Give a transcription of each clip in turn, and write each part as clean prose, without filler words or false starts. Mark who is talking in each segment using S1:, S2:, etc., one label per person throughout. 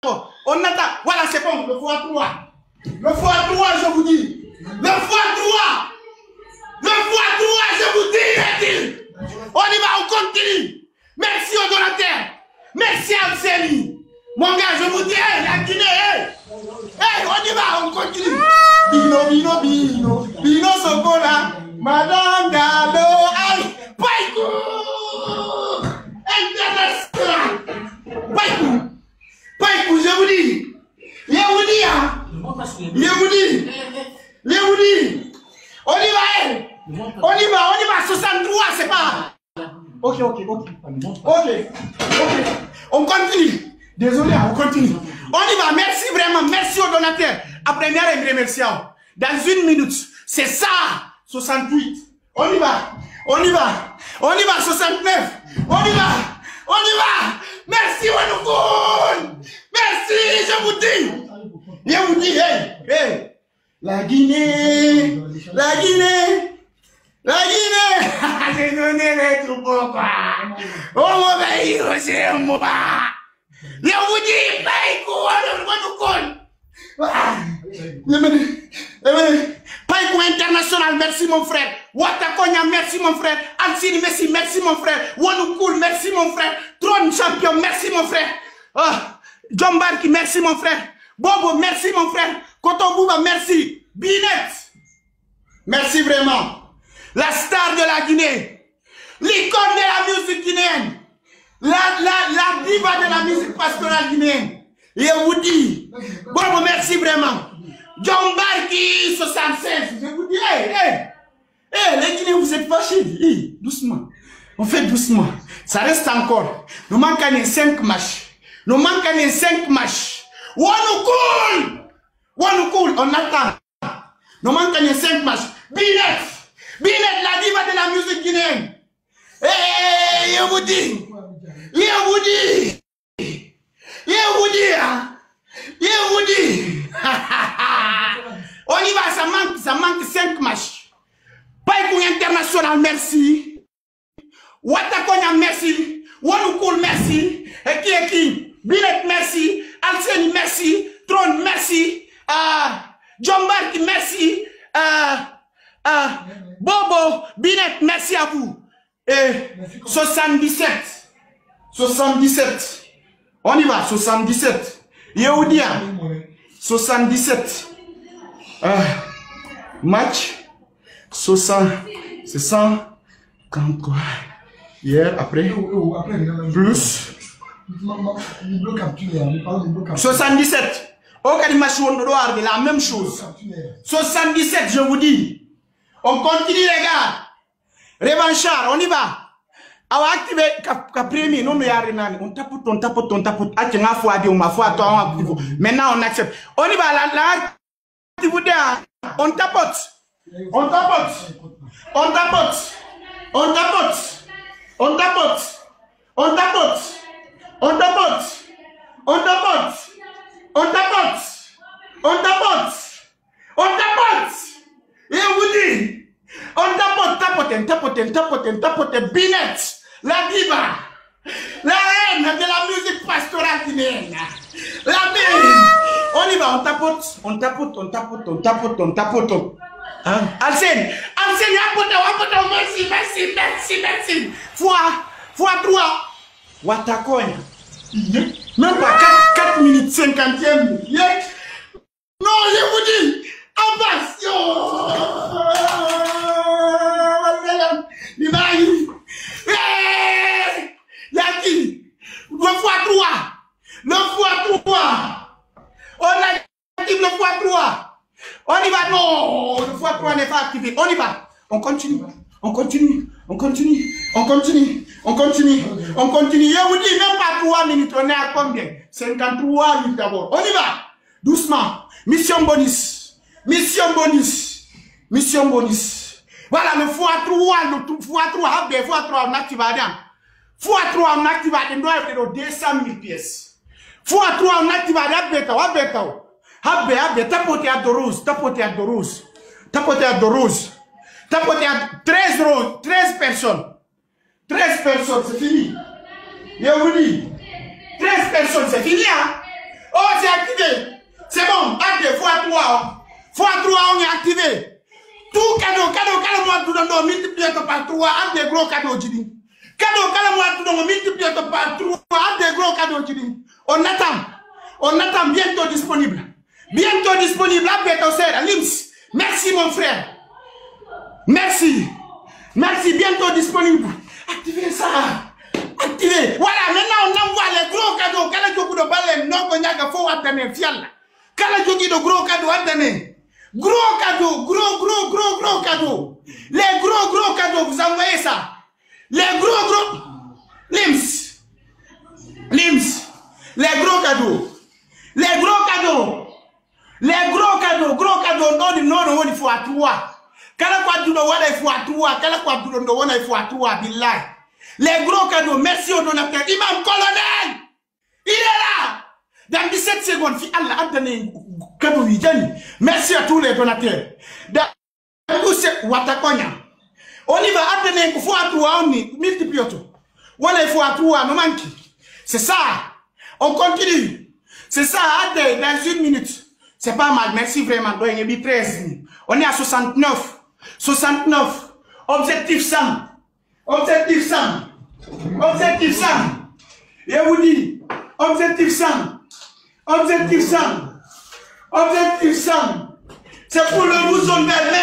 S1: On attend. Voilà, c'est bon. Le x3. Le x3, je vous dis. Le x3. Le x3, je vous dis. On y va, on continue. Merci aux donateurs. Merci à Alcélie. Mon gars, je vous dis, la Guinée, on y va, on continue. Bino Sokola, Madame Gallo, aïe, Païkou, international, Païkou, je vous dis, on y va, 63, c'est pas. Ok, on continue. Désolé, on continue. On y va, merci vraiment, merci aux donateurs. Après, je vais remercier. Dans 1 minute, c'est ça, 68. On y va, 69. On y va. Merci, Wanoukoun. Merci, je vous dis. Hey. La Guinée. J'ai donné les troupeaux, quoi. Oh, mon pays, c'est moi. Je vous dis, Païkou international, merci mon frère. Watakonya, merci mon frère. Ansini, merci mon frère. Wanoukoul, merci mon frère. Trône champion, merci mon frère. Djombarki, merci mon frère. Bobo, merci mon frère. Kotombouba, merci. Binet, merci vraiment. La star de la Guinée. L'icône de la musique guinéenne. La diva de la musique pastorale guinéenne. Et on vous dit, bon, merci vraiment. John Barki 76, je vous dis, les Guinéens, vous êtes fâchés. Doucement. On fait doucement. Ça reste encore. Nous manquons 5 matchs. Wanoukoul, on attend. Nous manquons 5 matchs. Binet, la diva de la musique guinéenne. Je vous dis. On y va, ça manque 5 matchs. Païkou international, merci. Watakonya, merci. Wanoukoul, merci. Et qui? Binet, merci. Alcélie, merci. Trône, merci. Djombarki, merci. Bobo, Binet, merci à vous. Et 77. On y va, 77. Yehudia, 77. Match, 60. C'est 143. Hier, après. Plus. 77. Aucun match on doit de la même chose. 77, je vous dis. On continue, les gars. Revanchard, on y va. On va activer Caprimi, non, mais on tapote. Maintenant, on accepte. On y va, la activité. On tapote. Et on vous dit, on tapote, Binet, la diva, la reine de la musique pastorale guinéenne, la reine. On y va, on tapote. Hein? Alcène, merci. Fois 3. Watakonya. Même pas 4 minutes 50e. Non, je vous dis, Yaki, le x3. On active le x3. On y va, non, le x3 n'est pas activé. On y va. On continue. Je vous dis, même pas 3 minutes, on est à combien? 53 minutes d'abord. On y va. Doucement. Mission bonus. Voilà, le x3, on active Adam. x3, on active Adam, on doit être 200 000 pièces. x3, on active Adam, tapoter à Dorose. Tapoter à 13 personnes. 13 personnes, c'est fini. Je vous dis, 13 personnes, c'est fini, hein? Oh, activé. C'est bon, activé, x3. x3, on est activé. Tout cadeau, moi, tout le monde, multiplié par 3, avec des gros cadeaux, Jidi. Cadeau, moi, tout le monde, multiplié par 3, avec des gros cadeaux, Jidi. On attend bientôt disponible. Bientôt disponible, après ton serre, Lims. Merci, mon frère. Merci, bientôt disponible. Activez ça. Activez. Voilà, maintenant on envoie les gros cadeaux. Quel est le coup de balle? Non, on y a qu'il faut attendre. Fial. Quel est le gros cadeau? Attendez. Gros cadeaux, gros cadeaux. Les gros cadeaux, vous envoyez ça. Les gros. Lims. Les gros cadeaux. Non, il faut à 3. Kala kwa duno wana ifo atua, kala kwa duno wana ifo atua, billahi. Les gros cadeaux, merci au donateur. Imam Colonel, il est là. Dans 17 secondes, si Allah a donné cadeau Yidjani, merci à tous les donateurs. Dans Watakonya, on y va donner il faut atua, on y multiplie tout. Wana ifo atua, non manque. C'est ça. On continue. C'est ça, dans 1 minute. C'est pas mal, merci vraiment. On est à 69. Objectif 100. Je vous dis, objectif 100. C'est pour le Mouzon Vert.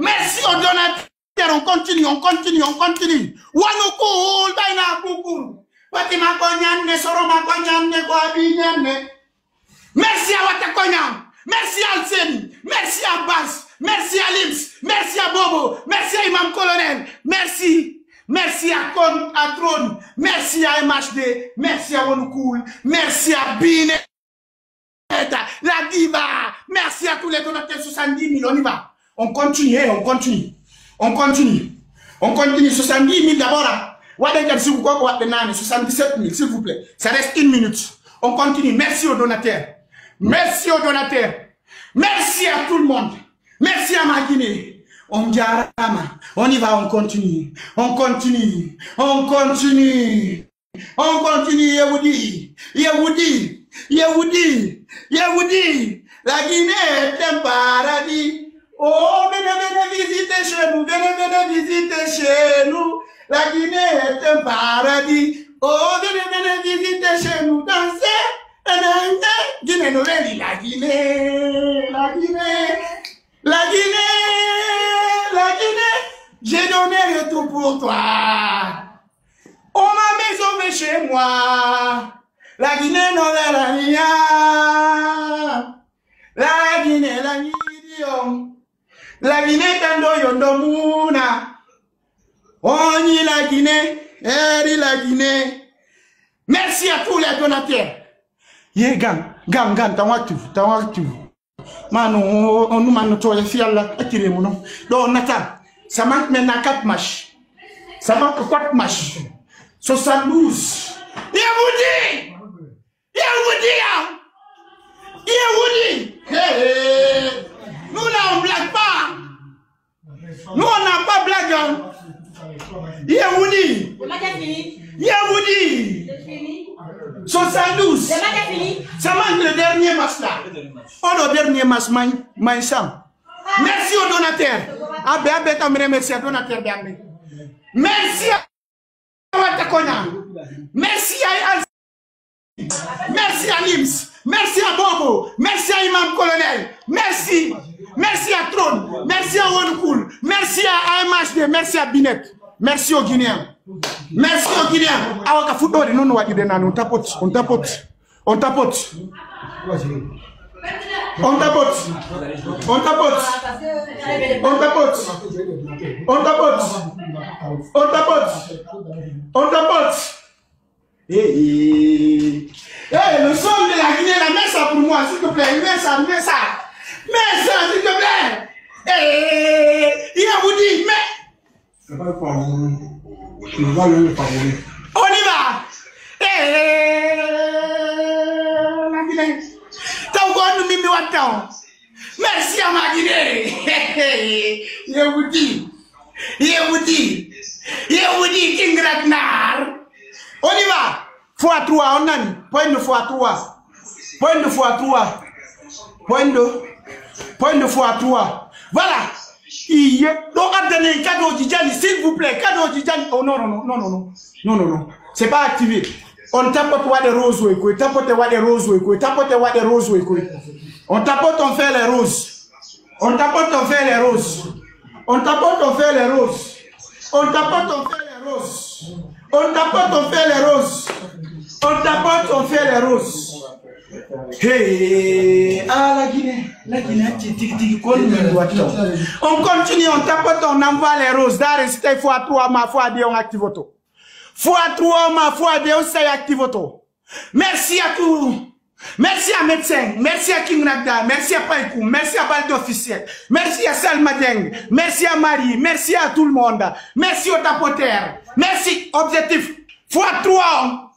S1: Merci aux donateurs. On continue. Wanoukoul, Baina Koukoul. Watima Konyane, Soroma Konyane, Kwabinyane. Merci à Watakonya. Merci à Alsen. Merci à Bass. Merci à Lims, merci à Bobo, merci à Imam Colonel, merci à Trône, merci à MHD, merci à Wanoukoul, merci à Binet, la Diva, merci à tous les donateurs 70 000, on y va. On continue, 70 000 d'abord. 77 000, s'il vous plaît. Ça reste 1 minute. On continue. Merci aux donateurs. Merci à tout le monde. Merci à ma Guinée. On y va, on continue. Je vous dis, la Guinée est un paradis. Oh, venez visiter chez nous, La Guinée est un paradis. Oh, venez visiter chez nous, danser. Guinée nouvelle, la Guinée. J'ai donné tout pour toi. Oh, ma maison, mais chez moi. La Guinée nouvelle, la Guinée, la Guinée, tando yondomuna. On y la Guinée, eri la Guinée. Merci à tous les donateurs. Ye gang, tawaktu. Manu, on nous manu to ya fiala, atire mono. Donc nata, ça manque maintenant 4 matchs. Ça manque 4 matchs. 72. Il vous dit. Nous là on blague pas. Nous on n'a pas blague. Il vous dit. 72. Ça manque le dernier match là. Oh, le dernier match, merci aux donateurs. Merci aux donateurs. Merci à Watakonya. Merci à Alzi. Merci à Lims. Merci à Bobo. Merci à Imam Colonel. Merci à Trône. Merci à Wanoukoul. Merci à MHD. Merci à Binet. Merci aux Guinéens. Awaka football, non, on tapote. Le son de la Guinée, la mets ça pour moi, s'il te plaît. Mets ça, s'il te plaît. Il vous dit, mais. On y va. La Guinée. Merci à ma Guinée. Je vous dis, King Ragnar. On y va. x3, on a point de x3. Point de x3. Point de x3. Voilà. Donc, donner un cadeau Djidjani, s'il vous plaît. Cadeau Djidjani. Oh non. C'est pas activé. On tapote des roses. On tapote des roses. On tapote, on fait les roses. On tapote, on fait les roses. On tapote, on fait les roses. On tapote, on fait les roses. On tapote, on fait les roses. On tapote, on fait les roses. Hey, la Guinée, on continue, on tapote, on envoie les roses. D'arrêt, c'était x3, ma x2, on active auto. x3, ma x2, on s'est active auto. Merci à tous. Merci à médecin, merci à King Nagda, merci à Paikou, merci à Balde officiel, merci à Salma Deng, merci à Marie, merci à tout le monde, merci aux tapoteurs, merci, objectif, x3,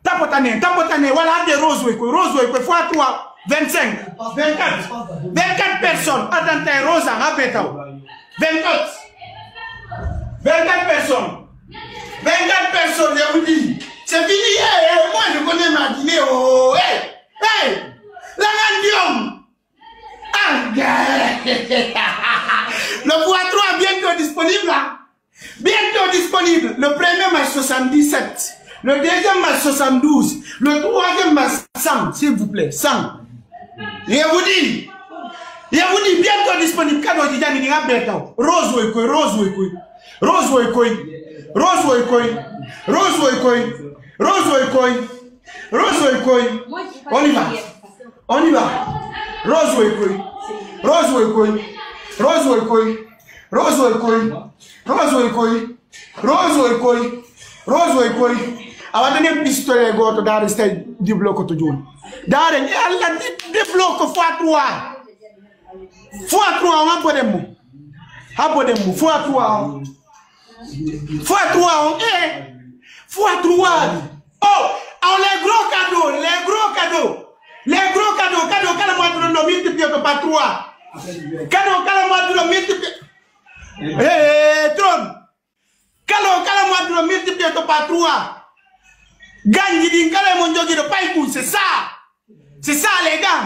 S1: tapotane, voilà des roses, x3, 25, 24 personnes, attendez, Rosa, rappelez-vous, 24 personnes, je vous dis, c'est fini, moi je connais ma Guinée, oh, hey, la Gandium. Le x3 bientôt disponible là. Bientôt disponible. Le premier match 77. Le deuxième match 72. Le troisième match 100, s'il vous plaît. 100. Je vous dis bientôt disponible. Cadeau Djidjani ni ngabeta. Rose On y va. Rose Awa donner pistolet goto dans stade du bloc to jour. Dans alla di bloc x3. x3 on podemos. x3. x3 Oh, les gros cadeaux. Cadeau, calme-moi de multiplier par 3. Cadeau, calme-moi de multiplier. Trône. Calme-moi de multiplier par 3. Gagne, calme-moi de Paikou, c'est ça. C'est ça, les gars.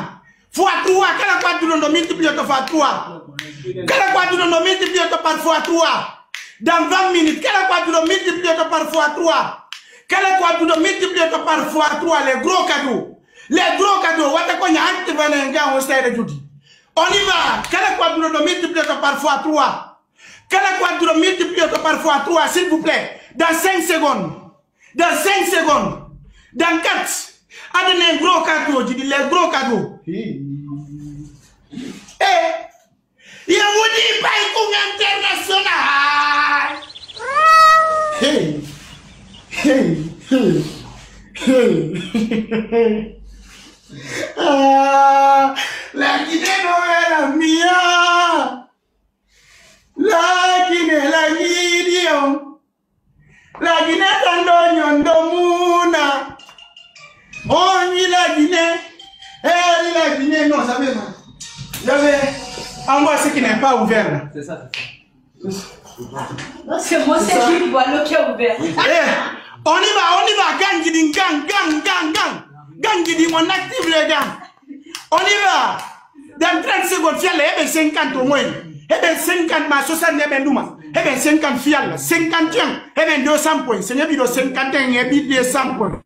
S1: x3, calme-moi de multiplier par 3. Calme-moi de multiplier par x3. Dans 20 minutes, calme-moi de multiplier par x3. Calme-moi de multiplier par x3, les gros cadeaux. Les gros cadeaux, on y va. Quel quoi de multiplier par x3? Quel quoi de multiplier par x3, s'il vous plaît? Dans 5 secondes. Dans 5 secondes. Dans 4. Adonnez les gros cadeaux. Je dis les gros cadeaux. Il vous dit Paikou international. La Guinée no es la mía. La Guinée, la Guinée. La Guinée tandoño ndomuna. On la Guinée. La Guinée, non, ça veut pas. J'avais en moi ce qui n'est pas ouvert. C'est ça.
S2: Parce que moi, c'est Gilles Boileau qui est ouvert.
S1: On y va, gang. Gang, on active les gars. On y va. Dans 30 secondes, fiale, 50 au moins. 50 ma 60 douma. 50 fiale, 51, 200 points. C'est bien 51, 200 points.